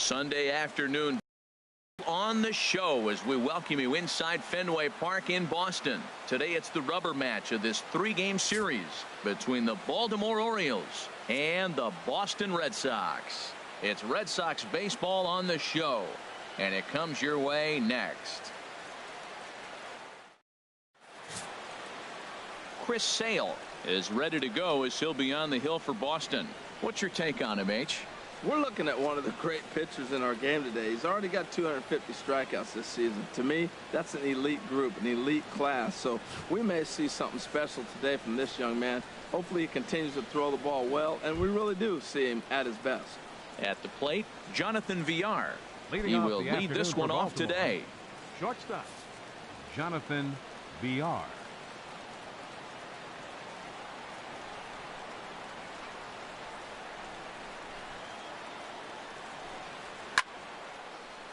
Sunday afternoon on the show as we welcome you inside Fenway Park in Boston. Today it's the rubber match of this three-game series between the Baltimore Orioles and the Boston Red Sox. It's Red Sox baseball on the show, and it comes your way next. Chris Sale is ready to go as he'll be on the hill for Boston. What's your take on him, H? We're looking at one of the great pitchers in our game today. He's already got 250 strikeouts this season. To me, that's an elite group, an elite class. So we may see something special today from this young man. Hopefully he continues to throw the ball well, and we really do see him at his best. At the plate, Jonathan Villar. He will lead this one off today. Shortstop, Jonathan Villar.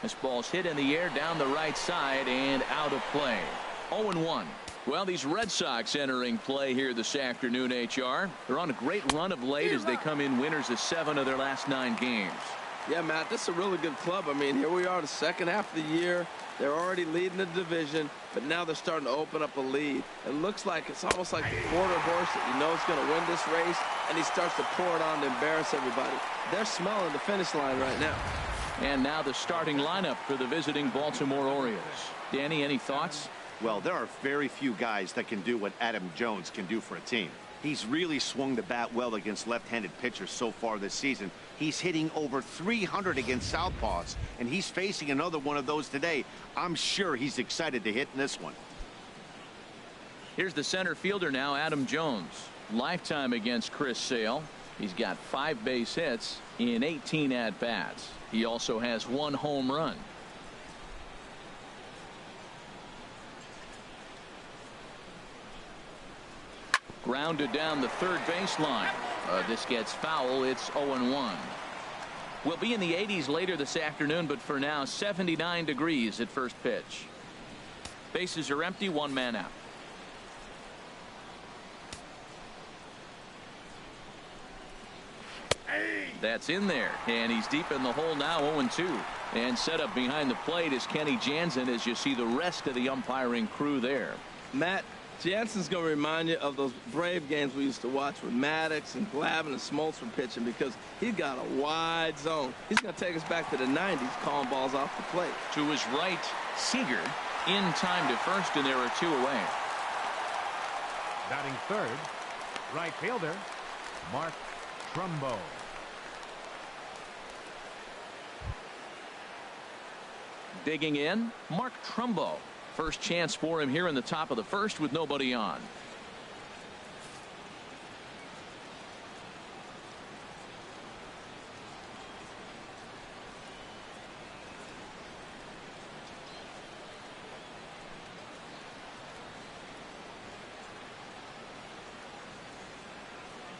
This ball's hit in the air down the right side and out of play. 0-1. Well, these Red Sox entering play here this afternoon, HR. They're on a great run of late as they come in winners of 7 of their last 9 games. Yeah, Matt, this is a really good club. I mean, here we are the second half of the year. They're already leading the division, but now they're starting to open up a lead. It looks like it's almost like the quarter horse that you know is going to win this race, and he starts to pour it on to embarrass everybody. They're smelling the finish line right now. And now the starting lineup for the visiting Baltimore Orioles. Danny, any thoughts? Well, there are very few guys that can do what Adam Jones can do for a team. He's really swung the bat well against left-handed pitchers so far this season. He's hitting over 300 against southpaws, and he's facing another one of those today. I'm sure he's excited to hit in this one. Here's the center fielder now, Adam Jones. Lifetime against Chris Sale. He's got 5 base hits in 18 at-bats. He also has 1 home run. Grounded down the third baseline. This gets foul. It's 0-1. We'll be in the 80s later this afternoon, but for now 79 degrees at first pitch. Bases are empty, 1 man out. That's in there, and he's deep in the hole now. 0-2. And set up behind the plate is Kenny Jansen as you see the rest of the umpiring crew there. Matt, Jansen's going to remind you of those Brave games we used to watch with Maddox and Glavine and Smoltz were pitching, because he's got a wide zone. He's going to take us back to the 90s, calling balls off the plate. To his right, Seager in time to first, and there are 2 away. Batting third, right fielder, Mark Trumbo. Digging in, Mark Trumbo. First chance for him here in the top of the first with nobody on.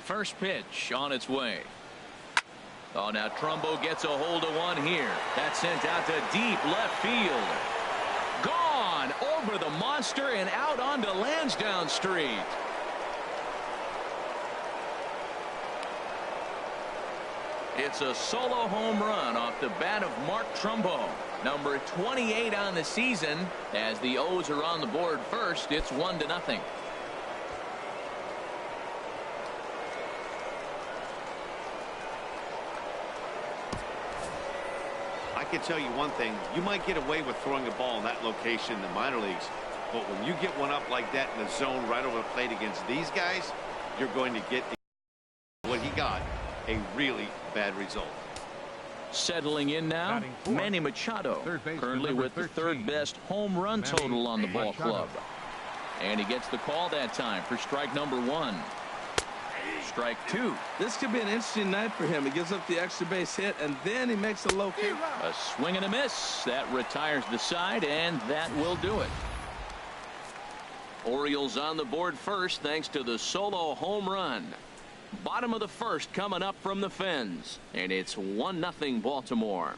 First pitch on its way. Oh, now Trumbo gets a hold of one here. That's sent out to deep left field. Gone over the monster and out onto Lansdowne Street. It's a solo home run off the bat of Mark Trumbo, number 28 on the season. As the O's are on the board first, it's 1-0. I can tell you one thing. You might get away with throwing a ball in that location in the minor leagues, but when you get one up like that in the zone right over the plate against these guys, you're going to get what he got, a really bad result. Settling in now, Manny Machado, currently with the 3rd best home run total on the ball club. And he gets the call that time for strike number 1. Strike 2. This could be an interesting night for him. He gives up the extra base hit, and then he makes a low kick. A swing and a miss. That retires the side, and that will do it. Orioles on the board first thanks to the solo home run. Bottom of the first coming up from the Fens, and it's 1-0 Baltimore.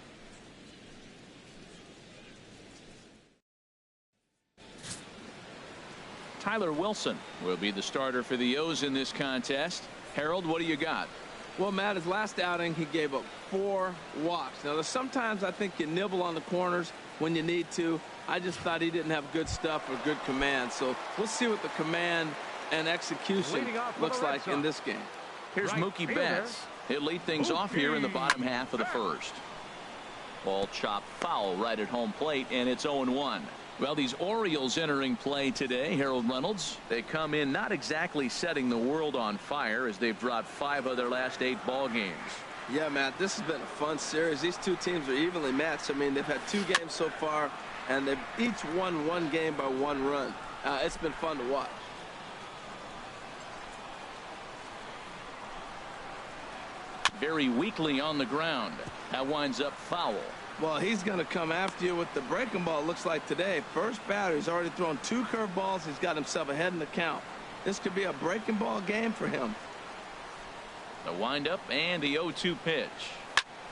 Tyler Wilson will be the starter for the O's in this contest. Harold, what do you got? Well, Matt, his last outing, he gave up 4 walks. Now, there's sometimes I think you nibble on the corners when you need to. I just thought he didn't have good stuff or good command. So we'll see what the command and execution looks like in this game. Here's Mookie Betts. He'll lead things off here in the bottom half of the first. Ball chopped foul right at home plate, and it's 0-1. Well, these Orioles entering play today, Harold Reynolds, they come in not exactly setting the world on fire as they've dropped 5 of their last 8 ball games. Yeah, Matt, this has been a fun series. These two teams are evenly matched. I mean, they've had 2 games so far, and they've each won 1 game by 1 run. It's been fun to watch. Very weakly on the ground. That winds up foul. Well, he's going to come after you with the breaking ball, it looks like today. First batter, he's already thrown 2 curveballs. He's got himself ahead in the count. This could be a breaking ball game for him. The windup and the 0-2 pitch.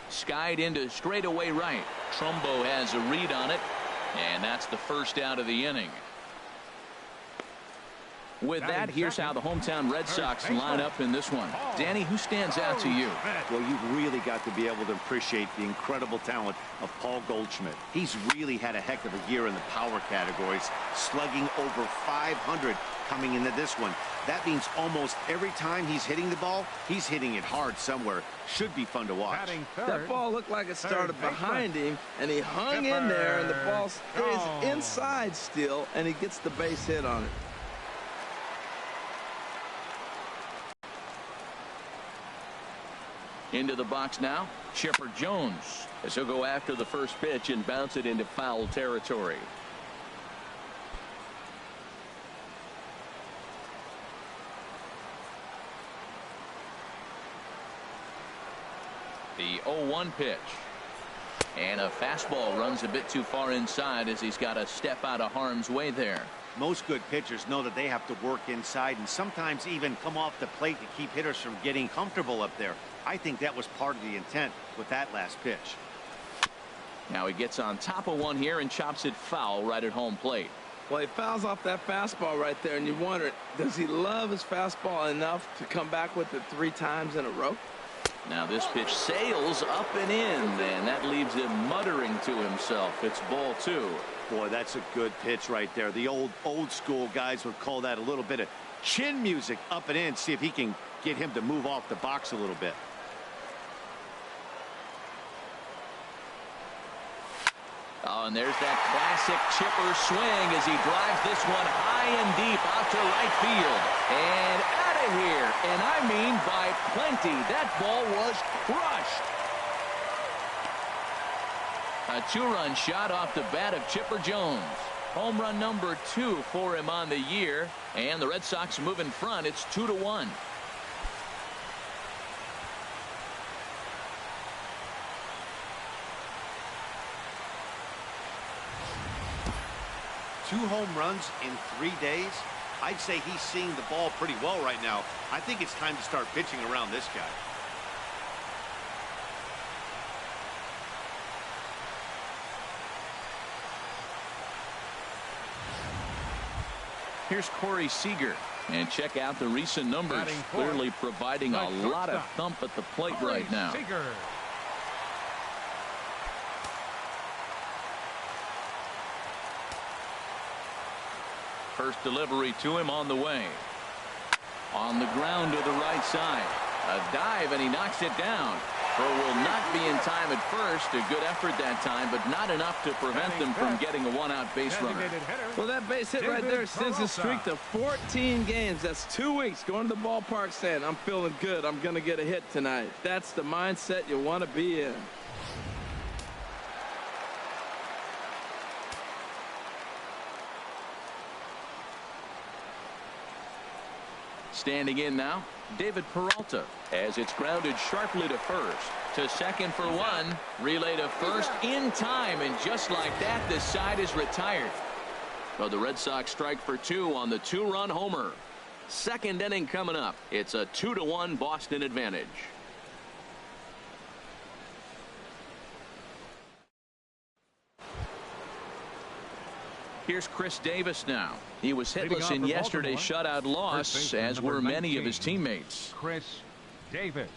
Skied into straightaway right. Trumbo has a read on it, and that's the first out of the inning. With that, here's how the hometown Red Sox line up in this one. Danny, who stands out to you? Well, you've really got to be able to appreciate the incredible talent of Paul Goldschmidt. He's really had a heck of a year in the power categories, slugging over 500 coming into this one. That means almost every time he's hitting the ball, he's hitting it hard somewhere. Should be fun to watch. That ball looked like it started behind him, and he hung in there, and the ball stays inside still, and he gets the base hit on it. Into the box now, Chipper Jones, as he'll go after the first pitch and bounce it into foul territory. The 0-1 pitch. And a fastball runs a bit too far inside as he's got to step out of harm's way there. Most good pitchers know that they have to work inside and sometimes even come off the plate to keep hitters from getting comfortable up there. I think that was part of the intent with that last pitch. Now he gets on top of one here and chops it foul right at home plate. Well, he fouls off that fastball right there, and you wonder, does he love his fastball enough to come back with it 3 times in a row? Now this pitch sails up and in, and that leaves him muttering to himself. It's ball 2. Boy, that's a good pitch right there. The old school guys would call that a little bit of chin music up and in. See if he can get him to move off the box a little bit. Oh, and there's that classic Chipper swing as he drives this one high and deep out to right field. And out of here. And I mean by plenty. That ball was crushed. A 2-run shot off the bat of Chipper Jones. Home run number 2 for him on the year. And the Red Sox move in front. It's 2-1. Two home runs in 3 days. I'd say he's seeing the ball pretty well right now. I think it's time to start pitching around this guy. Here's Corey Seager. And check out the recent numbers. Clearly providing a lot of thump at the plate right now. First delivery to him on the way. On the ground to the right side. A dive, and he knocks it down. Burr will not be in time at first. A good effort that time, but not enough to prevent them from getting a 1-out base runner. Well, that base hit right there sends a streak to 14 games. That's 2 weeks going to the ballpark saying, I'm feeling good. I'm going to get a hit tonight. That's the mindset you want to be in. Standing in now, David Peralta, as it's grounded sharply to first. To second for 1. Relay to first in time, and just like that, the side is retired. Well, the Red Sox strike for 2 on the 2-run homer. Second inning coming up. It's a 2-1 Boston advantage. Here's Chris Davis now. He was hitless in yesterday's shutout loss, as were many of his teammates. Chris Davis.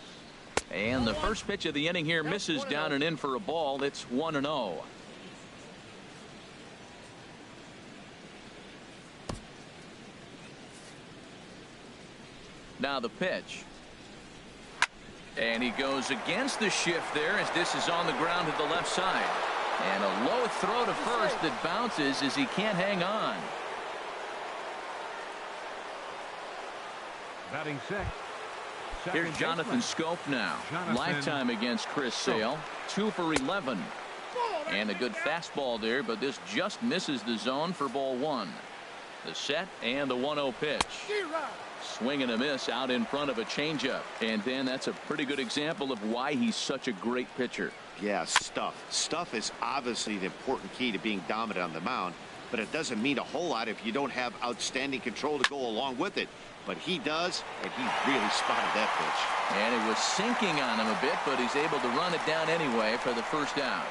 And the first pitch of the inning here misses down and in for a ball. It's 1-0. Now the pitch. And he goes against the shift there as this is on the ground to the left side. And a low throw to first that bounces as he can't hang on. Batting sixth. Here's Jonathan Scope now. Lifetime against Chris Sale. 2 for 11. And a good fastball there, but this just misses the zone for ball one. The set and the 1-0 pitch. Swing and a miss out in front of a changeup. And then that's a pretty good example of why he's such a great pitcher. Yeah, stuff is obviously the important key to being dominant on the mound, but it doesn't mean a whole lot if you don't have outstanding control to go along with it. But he does, and he really spotted that pitch. And it was sinking on him a bit, but he's able to run it down anyway for the first out.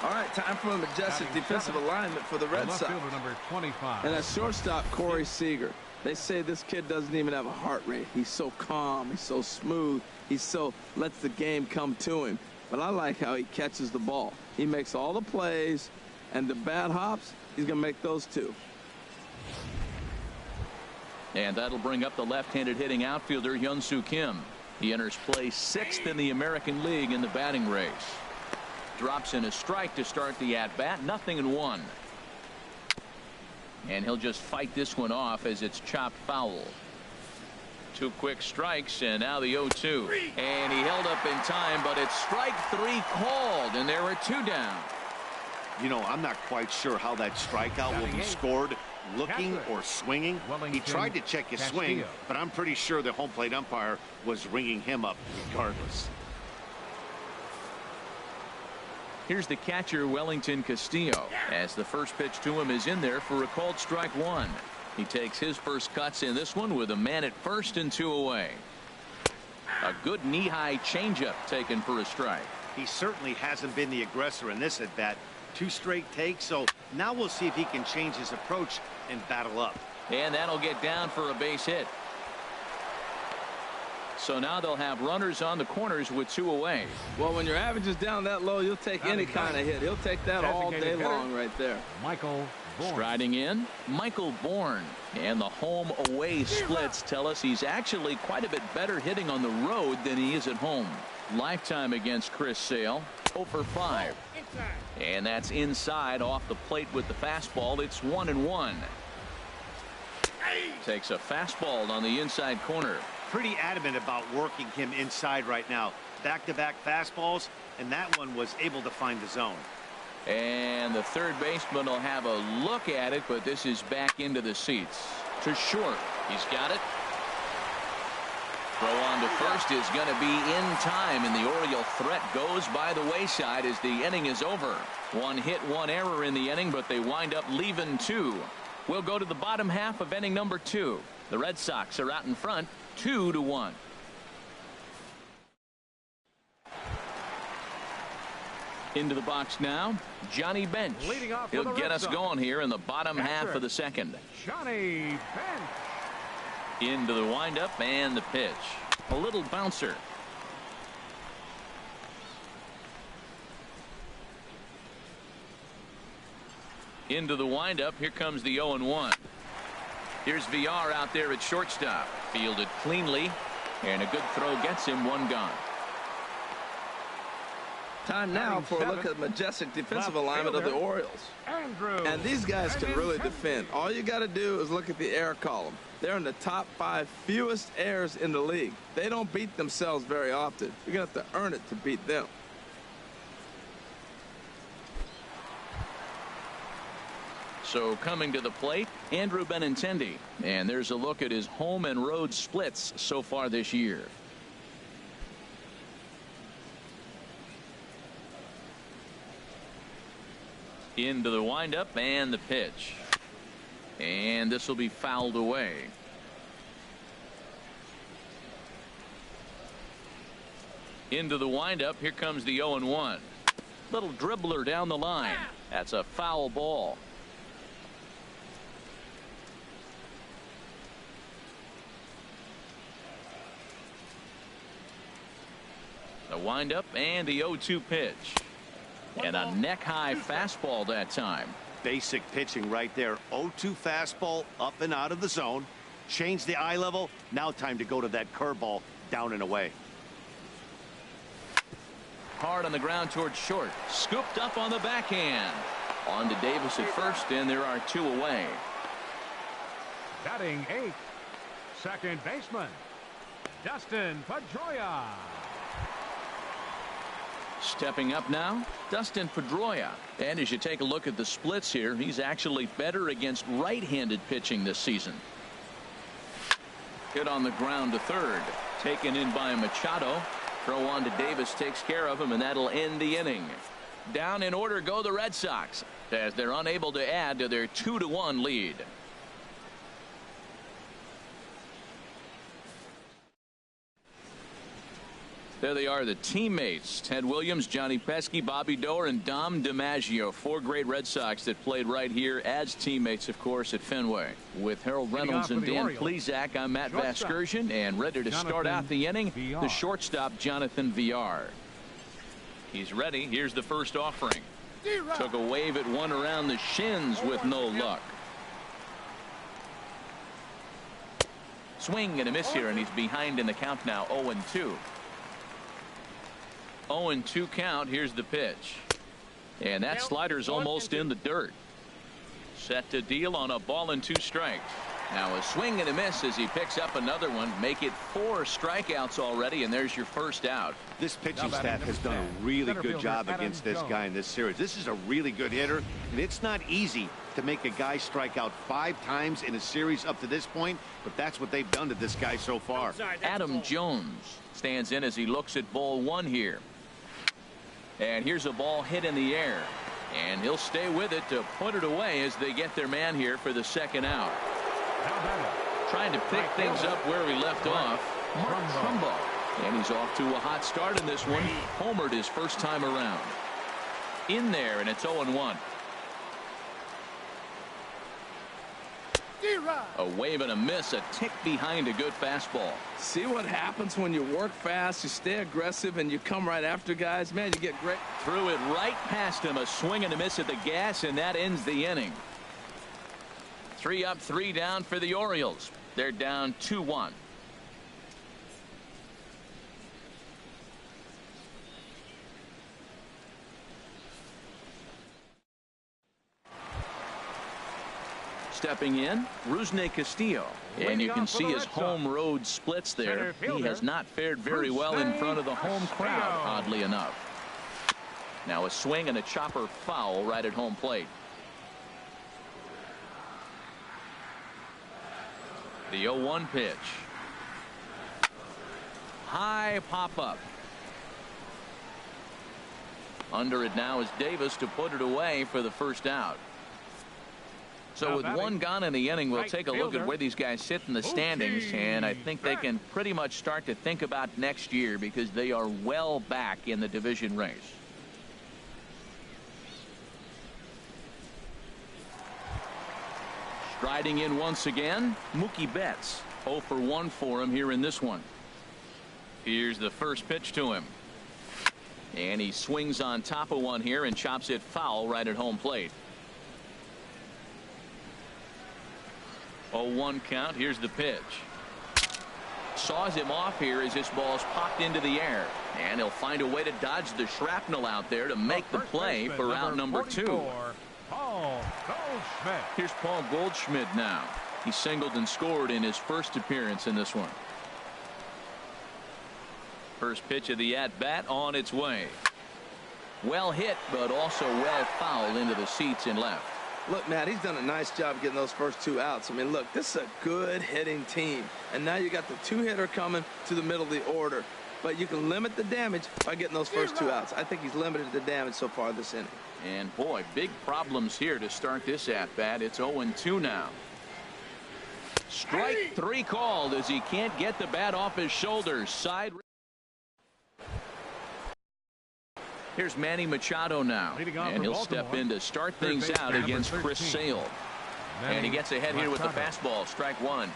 All right, time for a majestic defensive alignment for the Red Sox. Number 25. And at shortstop, Corey Seager. They say this kid doesn't even have a heart rate. He's so calm. He's so smooth. He so lets the game come to him. But I like how he catches the ball. He makes all the plays, and the bad hops, he's going to make those too. And that'll bring up the left-handed hitting outfielder Hyun-Soo Kim. He enters play 6th in the American League in the batting race. Drops in a strike to start the at-bat. 0-1. And he'll just fight this one off as it's chopped foul. 2 quick strikes, and now the 0-2. And he held up in time, but it's strike 3 called, and there are 2 down. You know, I'm not quite sure how that strikeout will be scored. Looking or swinging. He tried to check his swing, but I'm pretty sure the home plate umpire was ringing him up regardless. Here's the catcher, Wellington Castillo, as the first pitch to him is in there for a called strike 1. He takes his first cuts in this one with a man at first and 2 away. A good knee-high changeup taken for a strike. He certainly hasn't been the aggressor in this at bat. 2 straight takes, so now we'll see if he can change his approach and battle up. And that'll get down for a base hit. So now they'll have runners on the corners with 2 away. Well, when your average is down that low, you'll take any kind of hit. He'll take that all day long right there. Michael Bourne. Striding in, Michael Bourne. And the home-away splits tell us he's actually quite a bit better hitting on the road than he is at home. Lifetime against Chris Sale. 0 for 5. And that's inside off the plate with the fastball. It's 1-1. Takes a fastball on the inside corner. Pretty adamant about working him inside right now. Back-to-back fastballs, and that one was able to find the zone. And the third baseman will have a look at it, but this is back into the seats. To short. He's got it. Throw on to first is going to be in time, and the Oriole threat goes by the wayside as the inning is over. 1 hit, 1 error in the inning, but they wind up leaving 2. We'll go to the bottom half of inning number 2. The Red Sox are out in front, 2-1. Into the box now, Johnny Bench. He'll get us going here in the bottom half of the second. Johnny Bench. Into the windup and the pitch. A little bouncer. Into the windup. Here comes the 0-1. Here's VR out there at shortstop. Fielded cleanly. And a good throw gets him 1 gone. Time now for a look at the majestic defensive alignment of the Orioles. And these guys can really defend. All you got to do is look at the error column. They're in the top 5 fewest errors in the league. They don't beat themselves very often. You're going to have to earn it to beat them. So coming to the plate, Andrew Benintendi. And there's a look at his home and road splits so far this year. Into the windup and the pitch. And this will be fouled away. Into the windup. Here comes the 0-1. Little dribbler down the line. That's a foul ball. The windup and the 0-2 pitch. And a neck-high fastball that time. Basic pitching right there. 0-2 fastball up and out of the zone. Change the eye level. Now time to go to that curveball down and away. Hard on the ground towards short. Scooped up on the backhand. On to Davis at first, and there are 2 away. Batting 8th, second baseman, Dustin Pedroia. Stepping up now, Dustin Pedroia. And as you take a look at the splits here, he's actually better against right-handed pitching this season. Hit on the ground to third. Taken in by Machado. Throw on to Davis takes care of him, and that'll end the inning. Down in order go the Red Sox as they're unable to add to their 2-1 lead. There they are, the teammates. Ted Williams, Johnny Pesky, Bobby Doerr, and Dom DiMaggio. 4 great Red Sox that played right here as teammates, of course, at Fenway. With Harold Reynolds and Dan Plesac, I'm Matt Vasgersian, and ready to start out the inning, the shortstop, Jonathan Villar. He's ready. Here's the first offering. Took a wave at one around the shins with no luck. Swing and a miss here, and he's behind in the count now, 0-2. 0-2 count. Here's the pitch. And that slider's almost in the dirt. Set to deal on a ball and 2 strikes. Now a swing and a miss as he picks up another one. Make it 4 strikeouts already, and there's your first out. This pitching staff has done a really good job against this guy in this series. This is a really good hitter, and it's not easy to make a guy strike out 5 times in a series up to this point, but that's what they've done to this guy so far. Adam Jones stands in as he looks at ball 1 here. And here's a ball hit in the air, and he'll stay with it to put it away as they get their man here for the second out. Trying to pick things up where he left off, Mark Trumbo. And he's off to a hot start in this one. Homered his first time around. In there, and it's 0-1. A wave and a miss, a tick behind a good fastball. See what happens when you work fast, you stay aggressive, and you come right after guys. Man, you get great. Threw it right past him, a swing and a miss at the gas, and that ends the inning. 3 up, 3 down for the Orioles. They're down 2-1. Stepping in, Rusney Castillo. And you can see his home road splits there. He has not fared very well in front of the home crowd, oddly enough. Now a swing and a chopper foul right at home plate. The 0-1 pitch. High pop up. Under it now is Davis to put it away for the first out. So with 1 gone in the inning, we'll take a look at where these guys sit in the standings, and I think they can pretty much start to think about next year because they are well back in the division race. Striding in once again, Mookie Betts. 0 for 1 for him here in this one. Here's the first pitch to him. And he swings on top of one here and chops it foul right at home plate. 0-1 count. Here's the pitch. Saws him off here as this ball's popped into the air. And he'll find a way to dodge the shrapnel out there to make the play for out number 2. Paul Goldschmidt. Here's Paul Goldschmidt now. He singled and scored in his first appearance in this one. First pitch of the at-bat on its way. Well hit, but also well fouled into the seats in left. Look, Matt, he's done a nice job getting those first 2 outs. I mean, look, this is a good hitting team. And now you got the 2-hitter coming to the middle of the order. But you can limit the damage by getting those first 2 outs. I think he's limited the damage so far this inning. And, boy, big problems here to start this at-bat. It's 0-2 now. Strike 3 called as he can't get the bat off his shoulders. Side. Here's Manny Machado now, and he'll step in to start things out against Chris Sale. And he gets ahead here with the fastball. Strike 1.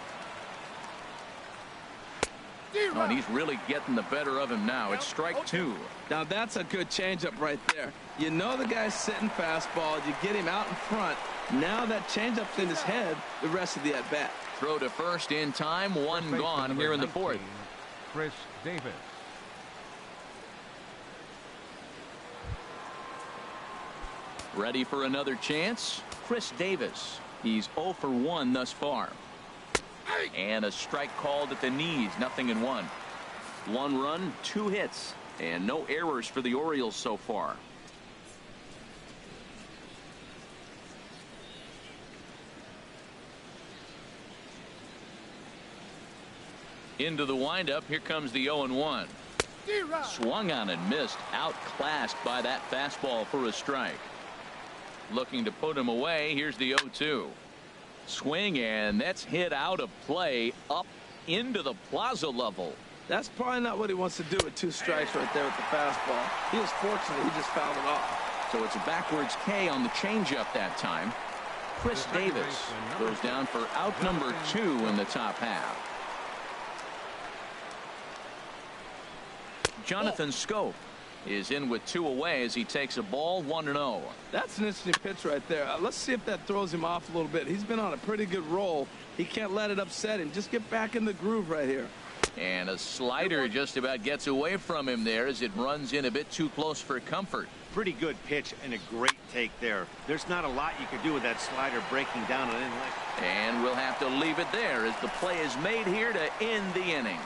Oh, and he's really getting the better of him now. It's strike two. Now that's a good changeup right there. You know the guy's sitting fastball. You get him out in front. Now that changeup's in his head the rest of the at-bat. Throw to first in time. One gone here in the fourth. Chris Davis. Ready for another chance. Chris Davis. He's 0 for 1 thus far. And a strike called at the knees. 0-1. 1 run, 2 hits, and no errors for the Orioles so far. Into the windup. Here comes the 0-1. Swung on and missed. Outclassed by that fastball for a strike. Looking to put him away. Here's the 0-2. Swing, and that's hit out of play up into the plaza level. That's probably not what he wants to do with 2 strikes right there with the fastball. He was fortunate he just fouled it off. So it's a backwards K on the changeup that time. Chris Davis goes down for out number 2 in the top half. Jonathan Scope is in with 2 away as he takes a ball. 1-0. That's an interesting pitch right there. Let's see if that throws him off a little bit. He's been on a pretty good roll. He can't let it upset him. Just get back in the groove right here. And a slider just about gets away from him there as it runs in a bit too close for comfort. Pretty good pitch and a great take there. There's not a lot you could do with that slider breaking down and in left. And we'll have to leave it there as the play is made here to end the inning.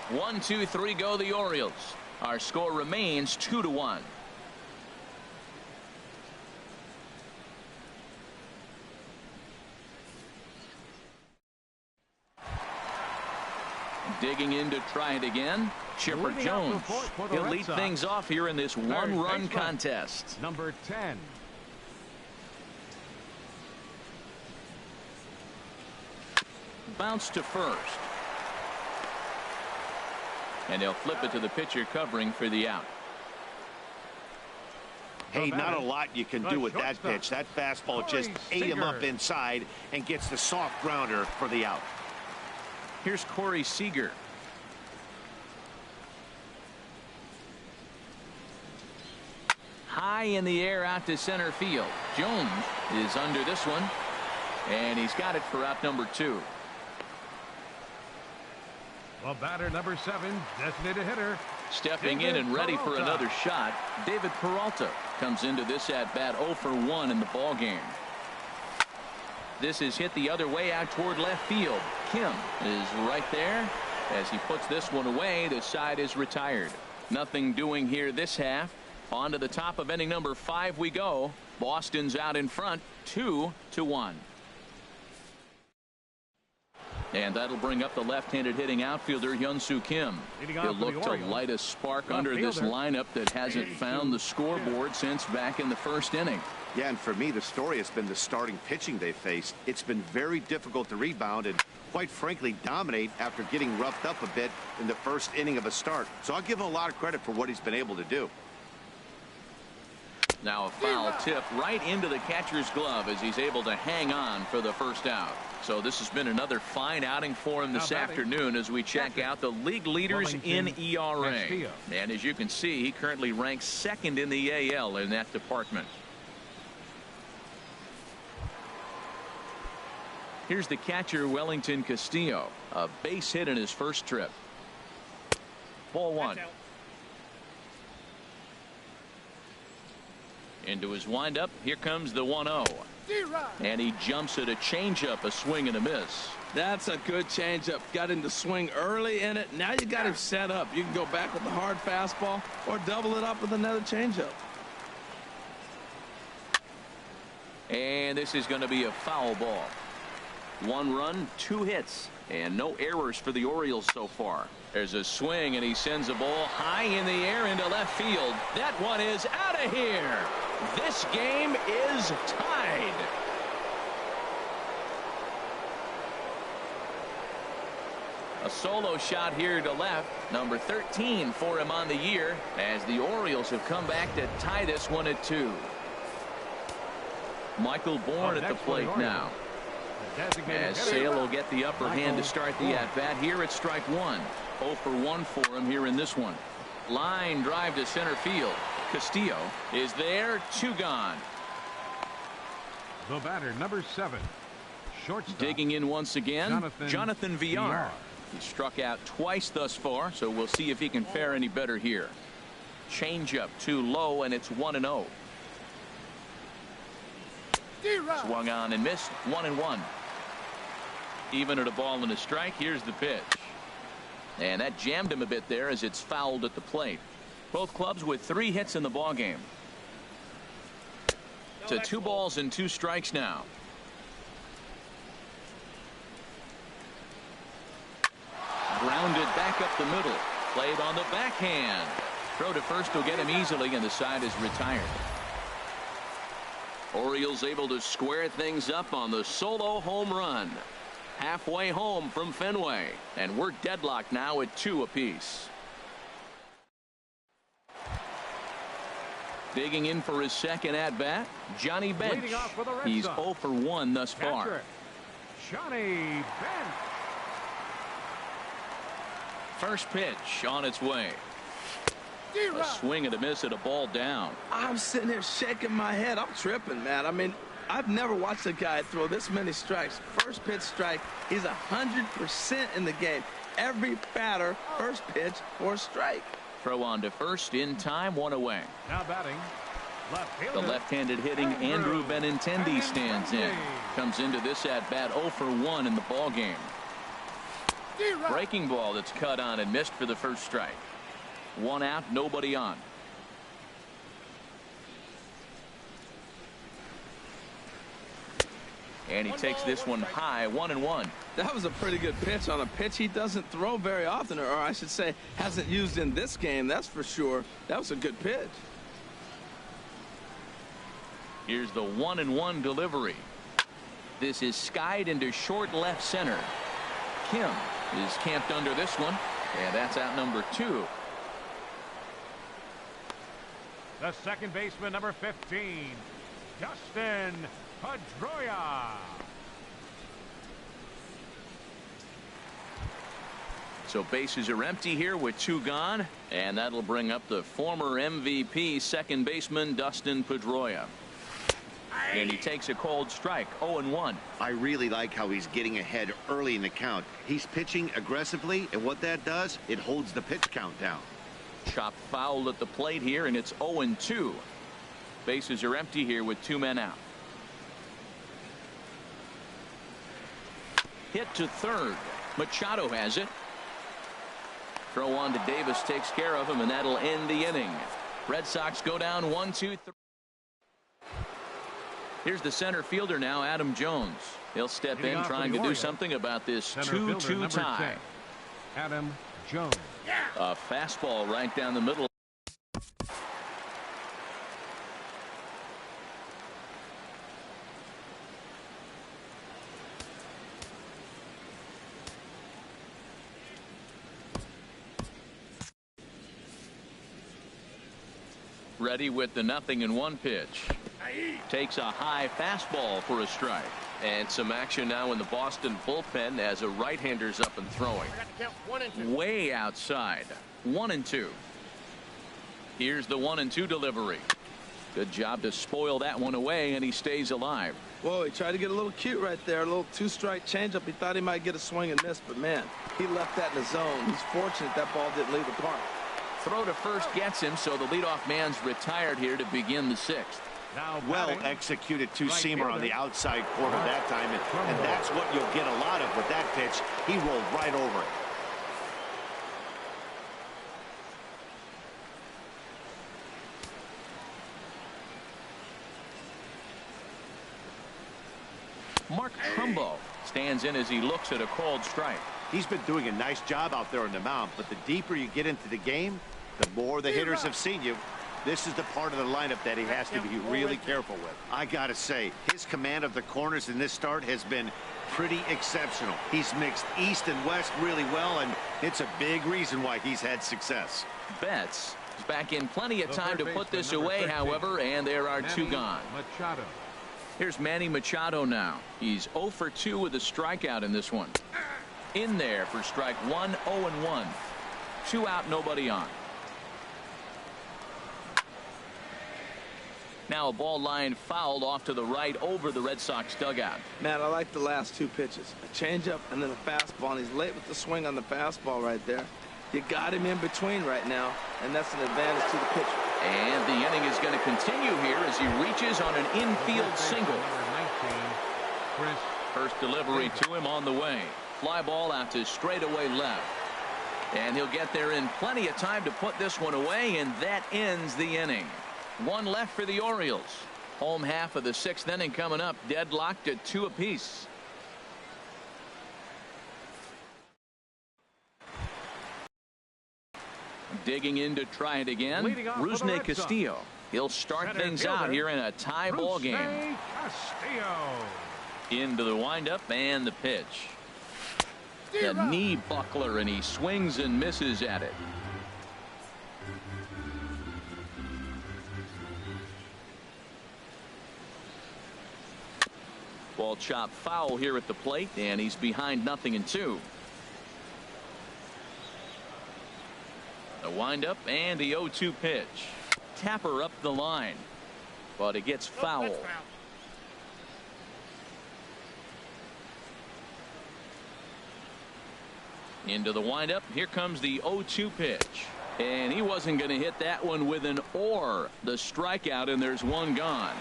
1, 2, 3 go the Orioles. Our score remains 2-1. Digging in to try it again. Chipper Jones. He'll lead things off here in this one-run contest. Number 10. Bounce to first. And they'll flip it to the pitcher covering for the out. Hey, not a lot you can do with that pitch. That fastball just ate him up inside and gets the soft grounder for the out. Here's Corey Seager. High in the air out to center field. Jones is under this one, and he's got it for out number 2. Well, batter number 7, designated hitter. Stepping in and ready for another shot. David Peralta comes into this at bat 0 for 1 in the ball game. This is hit the other way out toward left field. Kim is right there as he puts this one away. The side is retired. Nothing doing here this half. On to the top of inning number 5 we go. Boston's out in front 2-1. And that'll bring up the left-handed hitting outfielder Hyun-Soo Kim. He'll look to light a spark under this lineup that hasn't found the scoreboard since back in the first inning. Yeah, and for me, the story has been the starting pitching they faced. It's been very difficult to rebound and, quite frankly, dominate after getting roughed up a bit in the first inning of a start. So I'll give him a lot of credit for what he's been able to do. Now a foul tip right into the catcher's glove as he's able to hang on for the first out. So this has been another fine outing for him this afternoon as we check out the league leaders in ERA. And as you can see, he currently ranks 2nd in the AL in that department. Here's the catcher, Wellington Castillo. A base hit in his first trip. Ball 1. Into his windup. Here comes the 1-0. And he jumps at a changeup, a swing and a miss. That's a good changeup. Got him to swing early in it. Now you got him set up. You can go back with the hard fastball or double it up with another changeup. And this is going to be a foul ball. 1 run, 2 hits, and no errors for the Orioles so far. There's a swing, and he sends a ball high in the air into left field. That one is out of here. This game is tied. A solo shot here to left. Number 13 for him on the year as the Orioles have come back to tie this one at 2. Michael Bourne at the plate now. As Sale will get the upper hand to start the at-bat here at strike 1. 0 for 1 for him here in this one. Line drive to center field. Castillo is there. 2 gone. The batter, number 7. Shortstop. Digging in once again, Jonathan Villar. He struck out twice thus far, so we'll see if he can fare any better here. Changeup too low, and it's 1-0. Swung on and missed. 1-1. Even at a ball and a strike. Here's the pitch. And that jammed him a bit there as it's fouled at the plate. Both clubs with 3 hits in the ballgame. To 2 balls and 2 strikes now. Grounded back up the middle. Played on the backhand. Throw to first will get him easily, and the side is retired. Orioles able to square things up on the solo home run. Halfway home from Fenway, and we're deadlocked now at 2 apiece. Digging in for his second at bat, Johnny Bench. He's 0 for 1 thus far. Johnny Bench. First pitch on its way. A swing and a miss at a ball down. I'm sitting here shaking my head. I'm tripping, man. I mean, I've never watched a guy throw this many strikes. First pitch strike. He's 100% in the game. Every batter, first pitch for a strike. Throw on to first in time, 1 away. Now batting. The left-handed hitting Andrew Benintendi stands in. Comes into this at bat 0 for 1 in the ball game. Breaking ball that's cut on and missed for the first strike. 1 out, nobody on. And he takes this one high, 1-1. That was a pretty good pitch on a pitch he doesn't throw very often, or I should say hasn't used in this game, that's for sure. That was a good pitch. Here's the 1-1 delivery. This is skied into short left center. Kim is camped under this one, and that's out number 2. The second baseman, number 15, Dustin Pedroia. So bases are empty here with 2 gone, and that'll bring up the former MVP second baseman Dustin Pedroia. And he takes a cold strike, 0-1. I really like how he's getting ahead early in the count. He's pitching aggressively, and what that does, it holds the pitch count down. Chopped foul at the plate here, and it's 0-2. Bases are empty here with 2 men out. Hit to third. Machado has it. Throw on to Davis takes care of him, and that'll end the inning. Red Sox go down 1-2-3. Here's the center fielder now, Adam Jones. He'll step in trying to do something about this 2-2 tie. 10, Adam Jones. A fastball right down the middle. Ready with the 0-1 pitch. Takes a high fastball for a strike. And some action now in the Boston bullpen as a right-hander's up and throwing. Way outside. 1-2. Here's the 1-2 delivery. Good job to spoil that one away, and he stays alive. Whoa, he tried to get a little cute right there. A little 2-strike changeup. He thought he might get a swing and miss, but man, he left that in the zone. He's fortunate that ball didn't leave the park. Throw to first gets him, so the leadoff man's retired here to begin the 6th. Well executed two-seamer on the outside corner that time, and that's what you'll get a lot of with that pitch. He rolled right over it. Mark Trumbo stands in as he looks at a called strike. He's been doing a nice job out there on the mound, but the deeper you get into the game, the more the hitters have seen you. This is the part of the lineup that he has to be really careful with. I gotta say, his command of the corners in this start has been pretty exceptional. He's mixed east and west really well, and it's a big reason why he's had success. Betts is back in plenty of time to put this away, however, and there are 2 gone. Machado. Here's Manny Machado now. He's 0 for 2 with a strikeout in this one. In there for strike 1, 0-1. 2 out, nobody on. Now a ball line fouled off to the right over the Red Sox dugout. Man, I like the last 2 pitches. A changeup and then a fastball, and he's late with the swing on the fastball right there. You got him in between right now, and that's an advantage to the pitcher. And the inning is going to continue here as he reaches on an infield single. First delivery to him on the way. Fly ball out to straightaway left. And he'll get there in plenty of time to put this one away, and that ends the inning. 1 left for the Orioles. Home half of the 6th inning coming up, deadlocked at 2 apiece. Digging in to try it again, Rusney Castillo. He'll start things out here in a tie ball game. Into the windup and the pitch. The knee buckler, and he swings and misses at it. Ball chopped foul here at the plate, and he's behind 0-2. The windup and the 0-2 pitch. Tapper up the line, but it gets foul. Into the windup. Here comes the 0-2 pitch. And he wasn't going to hit that one with an or. The strikeout, and there's 1 gone.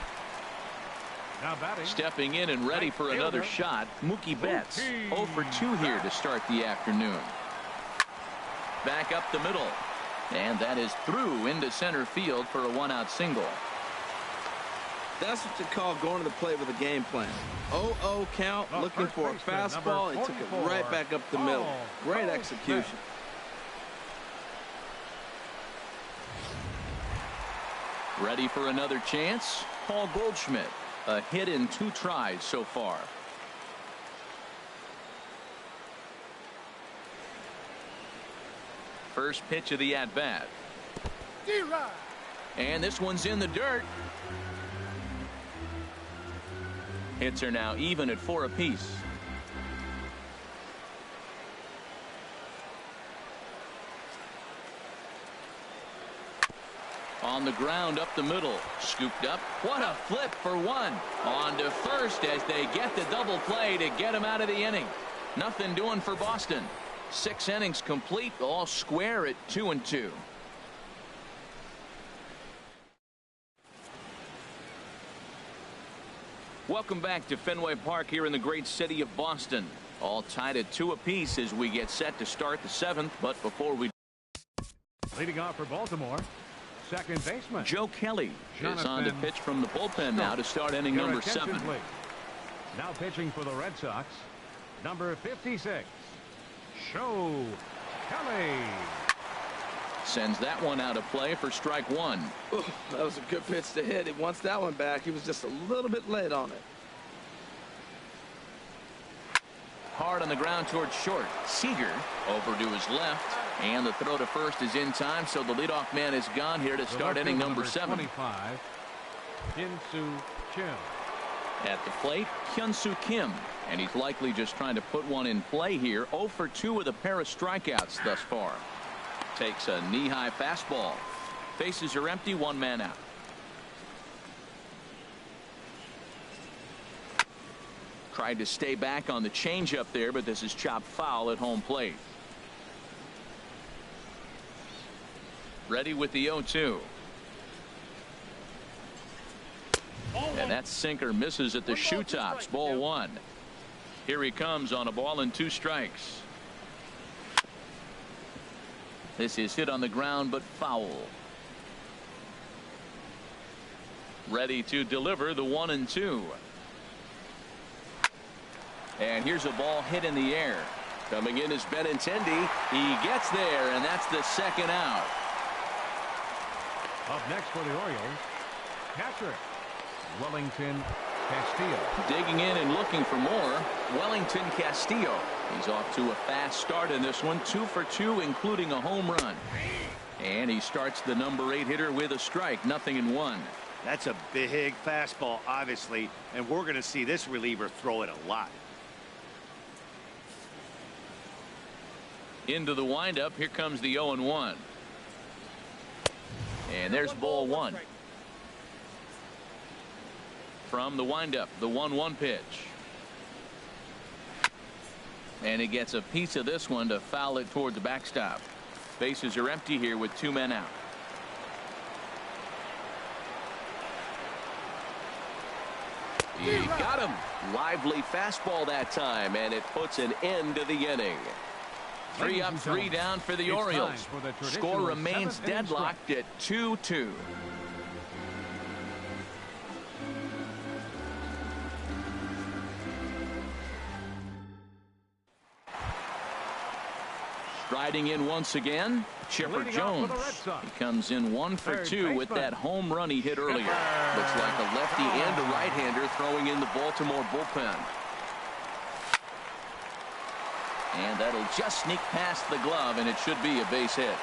Stepping in and ready for another shot, Mookie Betts. 0 for 2 here to start the afternoon. Back up the middle. And that is through into center field for a 1-out single. That's what you call going to the plate with a game plan. 0-0 count, looking for a fastball, and took it right back up the middle. Great execution. Ready for another chance? Paul Goldschmidt. A hit in 2 tries so far. First pitch of the at-bat. And this one's in the dirt. Hits are now even at 4 apiece. On the ground up the middle. Scooped up. What a flip for 1. On to first as they get the double play to get him out of the inning. Nothing doing for Boston. 6 innings complete, all square at 2-2. Welcome back to Fenway Park here in the great city of Boston. All tied at 2 apiece as we get set to start the 7th. But before we... Leading off for Baltimore, second baseman Joe Kelly is on to pitch from the bullpen now to start inning number 7. Please. Now pitching for the Red Sox, number 56, Joe Kelly. Sends that one out of play for strike 1. Ooh, that was a good pitch to hit. He wants that one back. He was just a little bit late on it. Hard on the ground towards short. Seager over to his left, and the throw to first is in time, so the leadoff man is gone here to start inning number 7. 25, Hyun-Soo Kim. At the plate, Hyun-Soo Kim, and he's likely just trying to put one in play here. 0 for 2 with a pair of strikeouts thus far. Takes a knee-high fastball. Bases are empty, 1 man out. Tried to stay back on the changeup there, but this is chopped foul at home plate. Ready with the 0-2. And that sinker misses at the shoe tops. Ball 1. Here he comes on a ball and 2 strikes. This is hit on the ground but foul. Ready to deliver the 1-2. And here's a ball hit in the air. Coming in is Benintendi. He gets there, and that's the 2nd out. Up next for the Orioles, catcher Wellington Castillo. Digging in and looking for more, Wellington Castillo. He's off to a fast start in this one. 2 for 2, including a home run. And he starts the number 8 hitter with a strike. 0-1. That's a big fastball, obviously, and we're going to see this reliever throw it a lot. Into the windup. Here comes the 0-1. And there's ball one. From the windup, the 1-1 pitch. And he gets a piece of this one to foul it toward the backstop. Bases are empty here with 2 men out. He got him. Lively fastball that time, and it puts an end to the inning. 3 up, 3 down for the Orioles. Score remains deadlocked at 2-2. Striding in once again, Chipper Jones. He comes in 1 for 2 with that home run he hit earlier. Looks like a lefty and a right-hander throwing in the Baltimore bullpen. And that'll just sneak past the glove, and it should be a base hit.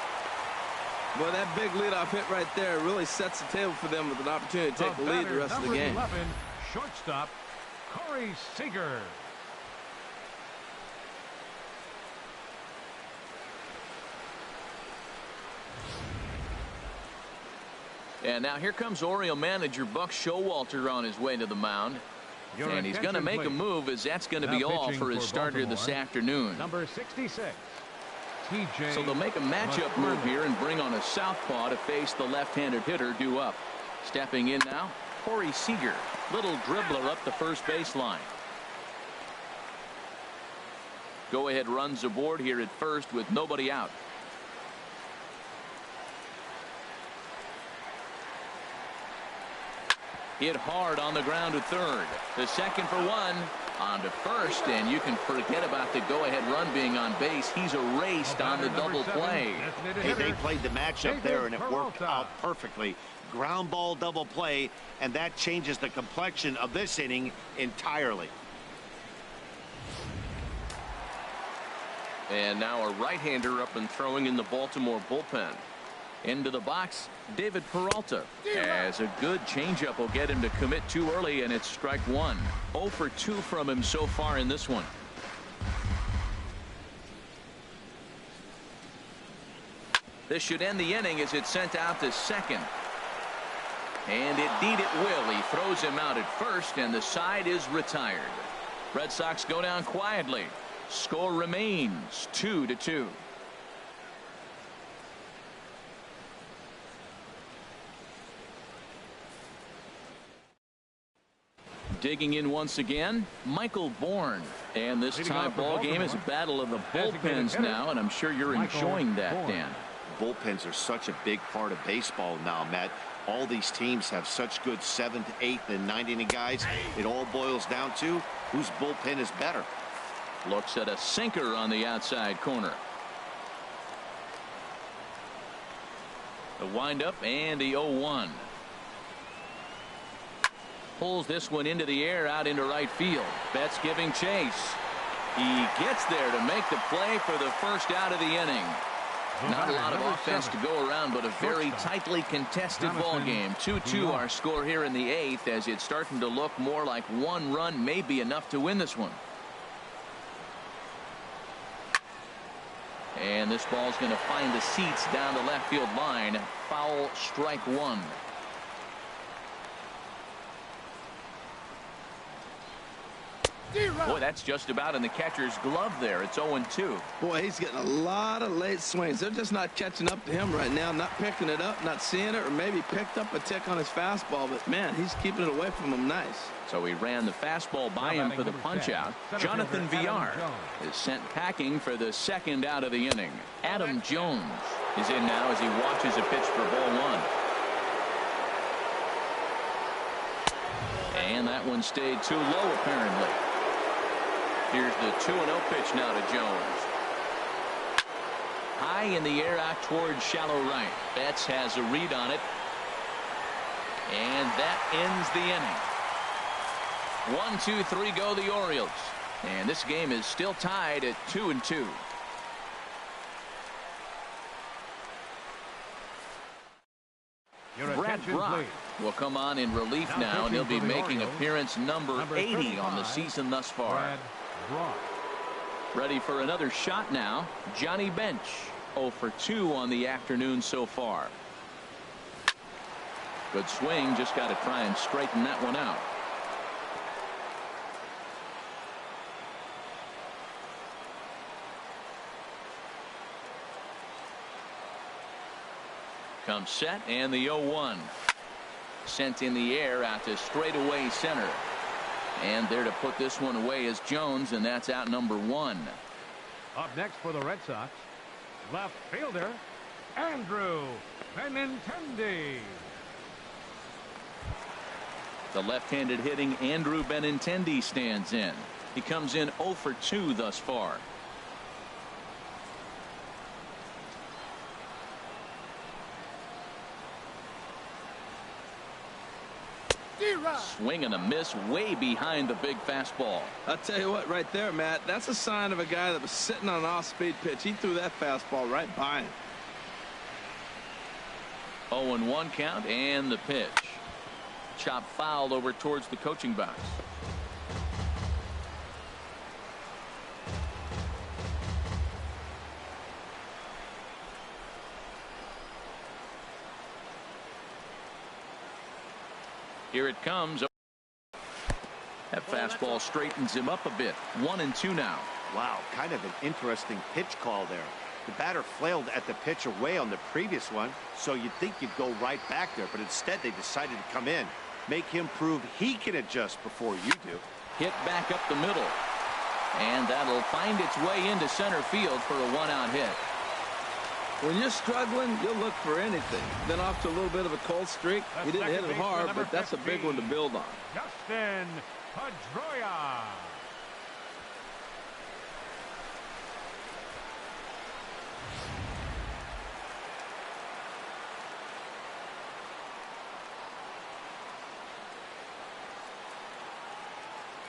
Well, that big leadoff hit right there really sets the table for them with an opportunity to take the lead the rest of the game. 11, shortstop, Corey Seager. And now here comes Oriole manager Buck Showalter on his way to the mound. And he's going to make a move, as that's going to be all for his starter this afternoon. Number 66, TJ. So they'll make a matchup move here and bring on a southpaw to face the left-handed hitter due up. Stepping in now, Corey Seager. Little dribbler up the first baseline. Go-ahead runs aboard here at first with nobody out. Hit hard on the ground to third. The second for 1. On to first, and you can forget about the go-ahead run being on base. He's erased on the double play. Hey, they played the matchup there, and it worked out perfectly. Ground ball double play, and that changes the complexion of this inning entirely. And now a right-hander up and throwing in the Baltimore bullpen. Into the box, David Peralta. As a good changeup will get him to commit too early, and it's strike 1. 0 for 2 from him so far in this one. This should end the inning as it's sent out to second. And indeed it will. He throws him out at first, and the side is retired. Red Sox go down quietly. Score remains 2-2. Digging in once again, Michael Bourne. And this tie ball game is a battle of the bullpens now, and I'm sure you're enjoying that, Dan. Bullpens are such a big part of baseball now, Matt. All these teams have such good 7th, 8th, and 9th inning guys. It all boils down to whose bullpen is better. Looks at a sinker on the outside corner. The windup and the 0-1. Pulls this one into the air out into right field. Betts giving chase. He gets there to make the play for the first out of the inning. Not a lot of offense to go around, but a very tightly contested ball game. 2-2 our score here in the 8th, as it's starting to look more like 1 run may be enough to win this one. And this ball's going to find the seats down the left field line. Foul, strike 1. Boy, that's just about in the catcher's glove there. It's 0-2. Boy, he's getting a lot of late swings. They're just not catching up to him right now, not picking it up, not seeing it, or maybe picked up a tick on his fastball. But, man, he's keeping it away from him nice. So he ran the fastball by him for the punch-out. Jonathan Villar is sent packing for the second out of the inning. Adam Jones is in now as he watches a pitch for ball 1. And that one stayed too low, apparently. Here's the 2-0 pitch now to Jones. High in the air out towards shallow right. Betts has a read on it. And that ends the inning. 1, 2, 3 go the Orioles. And this game is still tied at 2-2. Brad Brock will come on in relief now, and he'll be making appearance number 80 on the season thus far. Ready for another shot now. Johnny Bench, 0 for 2 on the afternoon so far. Good swing, just got to try and straighten that one out. Comes set, and the 0-1. Sent in the air out to straightaway center. And there to put this one away is Jones, and that's out number 1. Up next for the Red Sox, left fielder Andrew Benintendi. The left-handed hitting Andrew Benintendi stands in. He comes in 0 for 2 thus far. Swing and a miss way behind the big fastball. I'll tell you what, right there, Matt, that's a sign of a guy that was sitting on an off-speed pitch. He threw that fastball right by him. 0-1 count, and the pitch. Chop fouled over towards the coaching box. Here it comes. That fastball straightens him up a bit. 1-2 now. Wow, kind of an interesting pitch call there. The batter flailed at the pitch away on the previous one, so you'd think you'd go right back there, but instead they decided to come in, make him prove he can adjust before you do. Hit back up the middle, and that'll find its way into center field for a 1-out hit. When you're struggling, you'll look for anything. Been off to a little bit of a cold streak. He didn't hit it hard, but that's a big one to build on. Justin Pedroia.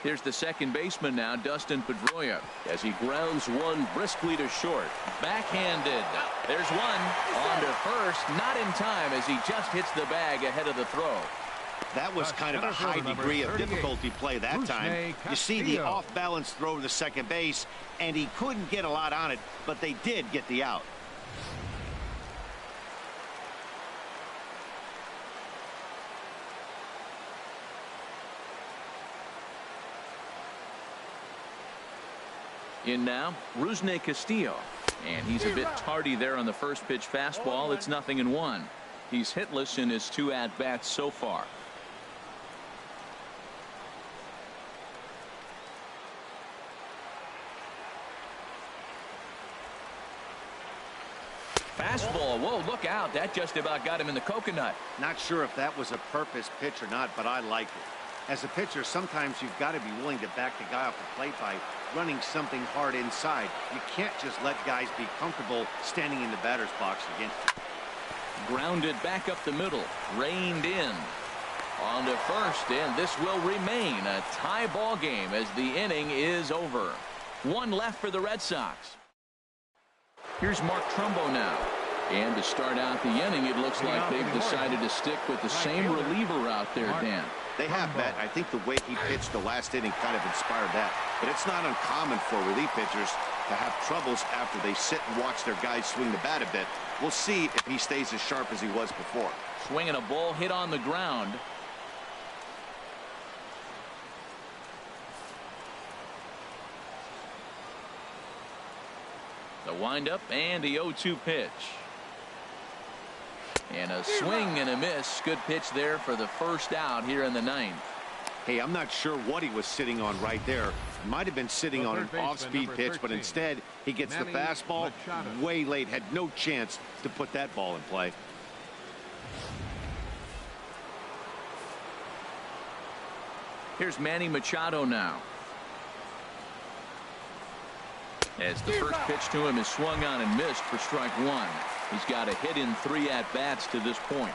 Here's the second baseman now, Dustin Pedroia, as he grounds one briskly to short. Backhanded. There's one. On to first. Not in time as he just hits the bag ahead of the throw. That was kind of a high degree of difficulty play that time. You see the off-balance throw to second base, and he couldn't get a lot on it, but they did get the out. In now, Rusney Castillo. And he's a bit tardy there on the first pitch fastball. It's 0-1. He's hitless in his 2 at-bats so far. Fastball. Whoa, look out. That just about got him in the coconut. Not sure if that was a purpose pitch or not, but I like it. As a pitcher, sometimes you've got to be willing to back the guy off the plate by running something hard inside. You can't just let guys be comfortable standing in the batter's box again. Grounded back up the middle. Reined in. On to first, and this will remain a tie ball game as the inning is over. 1 left for the Red Sox. Here's Mark Trumbo now. And to start out the inning, it looks like they've decided to stick with the same reliever out there, Dan. They have, Matt. I think the way he pitched the last inning kind of inspired that. But it's not uncommon for relief pitchers to have troubles after they sit and watch their guys swing the bat a bit. We'll see if he stays as sharp as he was before. Swinging a ball hit on the ground. The windup and the 0-2 pitch. And a swing and a miss. Good pitch there for the first out here in the 9th. Hey, I'm not sure what he was sitting on right there. Might have been sitting on an off-speed pitch, but instead he gets the fastball way late. Had no chance to put that ball in play. Here's Manny Machado now. As the first pitch to him is swung on and missed for strike 1. He's got a hit in 3 at-bats to this point.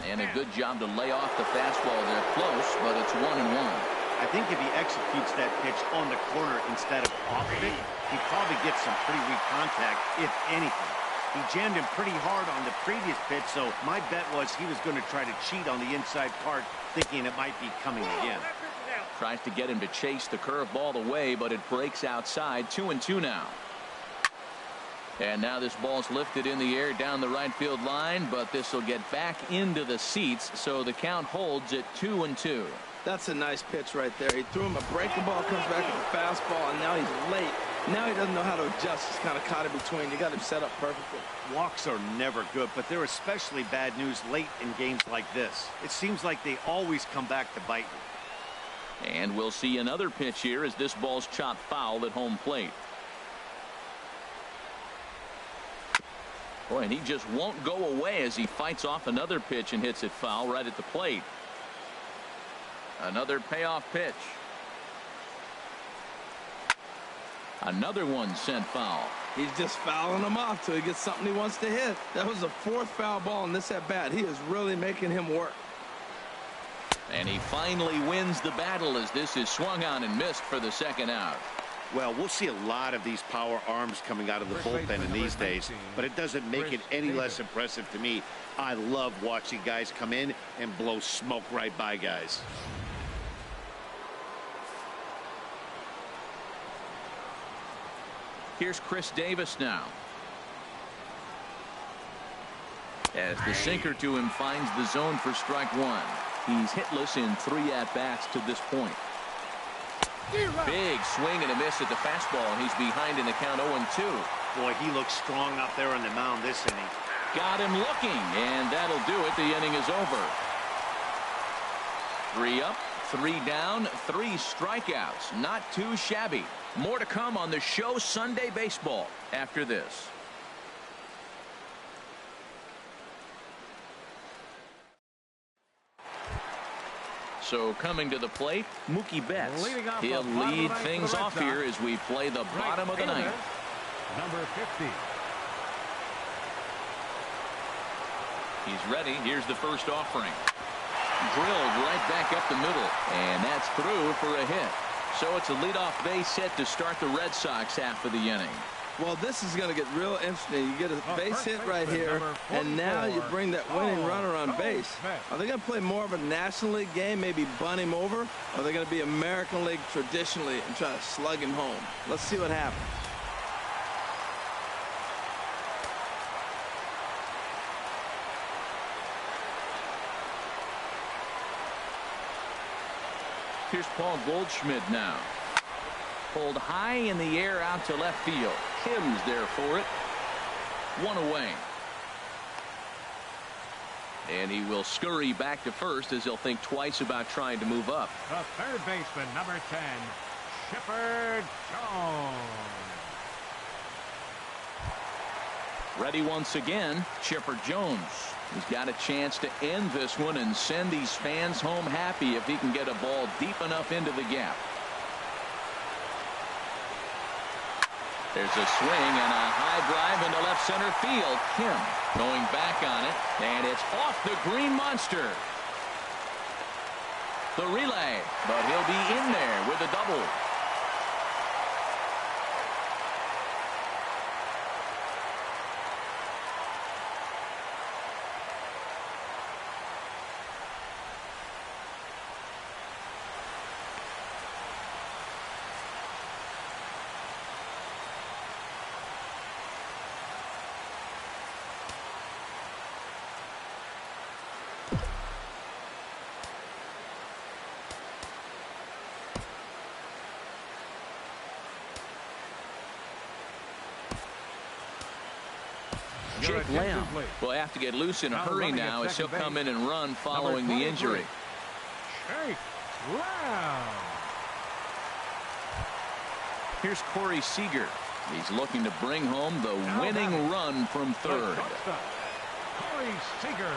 And a good job to lay off the fastball there. Close, but it's 1-1. I think if he executes that pitch on the corner instead of off of it, he probably gets some pretty weak contact, if anything. He jammed him pretty hard on the previous pitch, so my bet was he was going to try to cheat on the inside part, thinking it might be coming again. Tries to get him to chase the curveball away, but it breaks outside. 2-2 now. And now this ball's lifted in the air down the right field line, but this will get back into the seats, so the count holds at 2-2. That's a nice pitch right there. He threw him a breaking ball, comes back with a fastball, and now he's late. Now he doesn't know how to adjust. He's kind of caught in between. You got him set up perfectly. Walks are never good, but they're especially bad news late in games like this. It seems like they always come back to bite you. And we'll see another pitch here as this ball's chopped foul at home plate. Boy, and he just won't go away as he fights off another pitch and hits it foul right at the plate. Another payoff pitch. Another one sent foul. He's just fouling him off till he gets something he wants to hit. That was the 4th foul ball in this at bat. He is really making him work. And he finally wins the battle as this is swung on and missed for the second out. Well, we'll see a lot of these power arms coming out of the bullpen in these days, but it doesn't make it any less impressive to me. I love watching guys come in and blow smoke right by guys. Here's Chris Davis now. As the sinker to him finds the zone for strike one. He's hitless in 3 at-bats to this point. Big swing and a miss at the fastball, and he's behind in the count 0-2. Boy, he looks strong out there on the mound this inning. Got him looking, and that'll do it. The inning is over. 3 up, 3 down, 3 strikeouts. Not too shabby. More to come on the show Sunday Baseball after this. So coming to the plate, Mookie Betts. He'll lead things off here as we play the bottom of the ninth. Number 50. He's ready. Here's the first offering. Drilled right back up the middle, and that's through for a hit. So it's a leadoff base hit to start the Red Sox half of the inning. Well, this is going to get real interesting. You get a base hit right here, and now you bring that winning runner on base. Are they going to play more of a National League game, maybe bunt him over? Or are they going to be American League traditionally and try to slug him home? Let's see what happens. Here's Paul Goldschmidt now. Pulled high in the air out to left field. Kim's there for it. 1 away. And he will scurry back to first as he'll think twice about trying to move up. The third baseman, number 10, Chipper Jones. Ready once again, Chipper Jones. He's got a chance to end this one and send these fans home happy if he can get a ball deep enough into the gap. There's a swing and a high drive into left center field. Kim going back on it, and it's off the green monster. The relay, but he'll be in there with a double. Jake Lamb will have to get loose in a hurry now as he'll come in and run following the injury. Jake Lamb. Here's Corey Seager. He's looking to bring home the winning run from third. Corey Seager.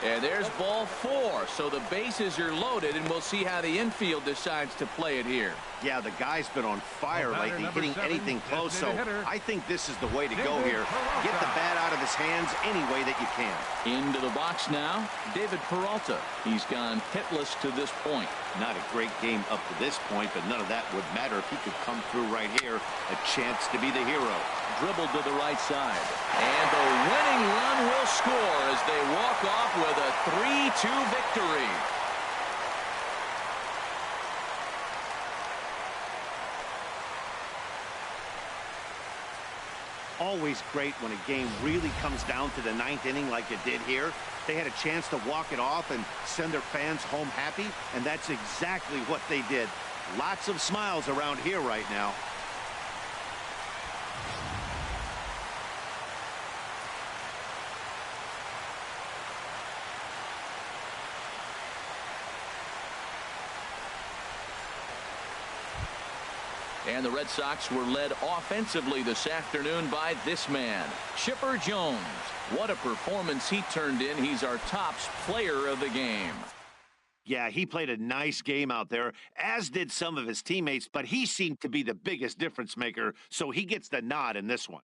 And there's ball 4. So the bases are loaded, and we'll see how the infield decides to play it here. Yeah, the guy's been on fire lately, hitting anything close, so I think this is the way to go here. Get the bat out of his hands any way that you can. Into the box now, David Peralta. He's gone hitless to this point. Not a great game up to this point, but none of that would matter if he could come through right here. A chance to be the hero. Dribbled to the right side. And the winning run will score as they walk off with a victory. Always great when a game really comes down to the ninth inning like it did here. They had a chance to walk it off and send their fans home happy, and that's exactly what they did. Lots of smiles around here right now. And the Red Sox were led offensively this afternoon by this man, Chipper Jones. What a performance he turned in. He's our top player of the game. Yeah, he played a nice game out there, as did some of his teammates, but he seemed to be the biggest difference maker, so he gets the nod in this one.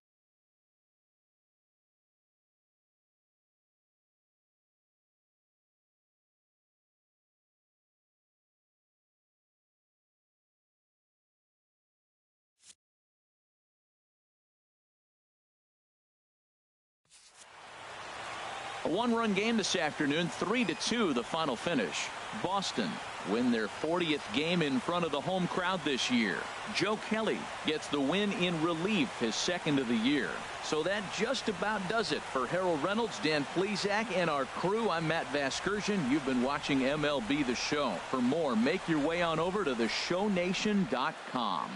A one-run game this afternoon, 3-2 the final finish. Boston win their 40th game in front of the home crowd this year. Joe Kelly gets the win in relief, his second of the year. So that just about does it for Harold Reynolds, Dan Plesac, and our crew. I'm Matt Vasgersian. You've been watching MLB The Show. For more, make your way on over to theshownation.com.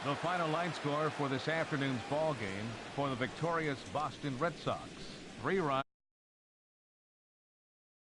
The final line score for this afternoon's ball game for the victorious Boston Red Sox. 3 runs.